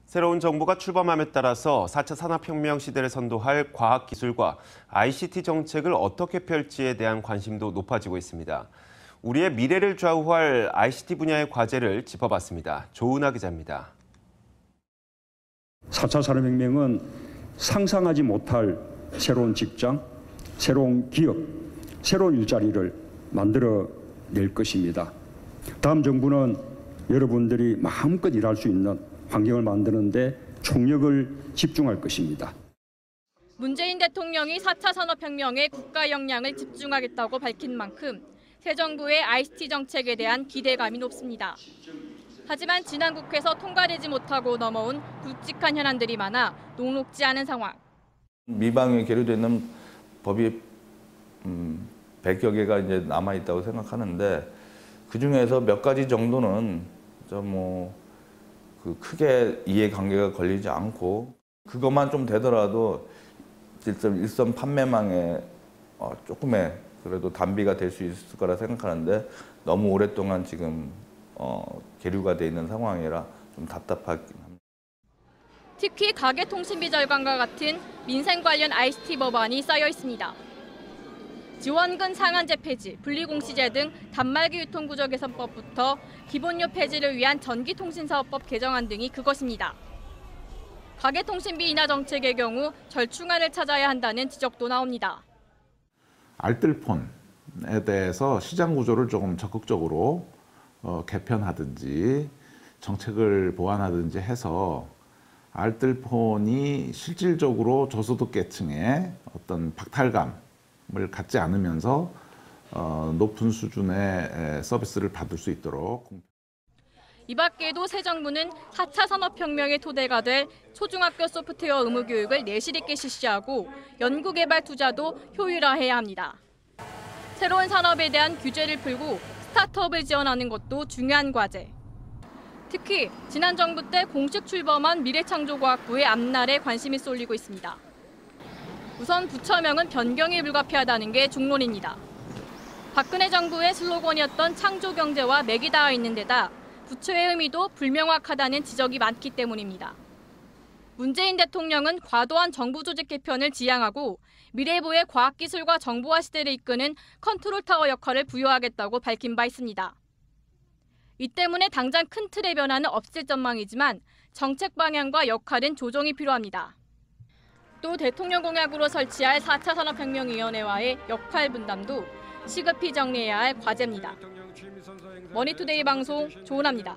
새로운 정부가 출범함에 따라서 4차 산업혁명 시대를 선도할 과학기술과 ICT 정책을 어떻게 펼지에 대한 관심도 높아지고 있습니다. 우리의 미래를 좌우할 ICT 분야의 과제를 짚어봤습니다. 조은하 기자입니다. 4차 산업혁명은 상상하지 못할 새로운 직장, 새로운 기업, 새로운 일자리를 만들어낼 것입니다. 다음 정부는 여러분들이 마음껏 일할 수 있는 환경을 만드는 데 총력을 집중할 것입니다. 문재인 대통령이 4차 산업혁명에 국가 역량을 집중하겠다고 밝힌 만큼 새 정부의 ICT 정책에 대한 기대감이 높습니다. 하지만 지난 국회에서 통과되지 못하고 넘어온 굵직한 현안들이 많아 녹록지 않은 상황. 미방에 계류되어 있는 법이 100여 개가 이제 남아 있다고 생각하는데 그 중에서 몇 가지 정도는 크게 이해관계가 걸리지 않고 그것만 좀 되더라도 일선 판매망에 조금의 그래도 단비가 될 수 있을 거라 생각하는데 너무 오랫동안 지금 계류가 돼 있는 상황이라 좀 답답하긴 합니다. 특히 가계통신비 절감과 같은 민생 관련 ICT 법안이 쌓여 있습니다. 지원금 상한제 폐지, 분리공시제 등 단말기 유통구조 개선법부터 기본료 폐지를 위한 전기통신사업법 개정안 등이 그것입니다. 가계통신비 인하 정책의 경우 절충안을 찾아야 한다는 지적도 나옵니다. 알뜰폰에 대해서 시장 구조를 조금 적극적으로 개편하든지 정책을 보완하든지 해서 알뜰폰이 실질적으로 저소득계층의 어떤 박탈감을 갖지 않으면서 높은 수준의 서비스를 받을 수 있도록. 이 밖에도 새 정부는 4차 산업혁명의 토대가 될 초중학교 소프트웨어 의무 교육을 내실 있게 실시하고 연구개발 투자도 효율화해야 합니다. 새로운 산업에 대한 규제를 풀고 스타트업을 지원하는 것도 중요한 과제. 특히 지난 정부 때 공식 출범한 미래창조과학부의 앞날에 관심이 쏠리고 있습니다. 우선 부처명은 변경이 불가피하다는 게 중론입니다. 박근혜 정부의 슬로건이었던 창조경제와 맥이 닿아 있는 데다 부처의 의미도 불명확하다는 지적이 많기 때문입니다. 문재인 대통령은 과도한 정부 조직 개편을 지향하고 미래부의 과학기술과 정보화 시대를 이끄는 컨트롤타워 역할을 부여하겠다고 밝힌 바 있습니다. 이 때문에 당장 큰 틀의 변화는 없을 전망이지만 정책 방향과 역할은 조정이 필요합니다. 또 대통령 공약으로 설치할 4차 산업혁명위원회와의 역할 분담도 시급히 정리해야 할 과제입니다. 머니투데이 방송 조은하입니다.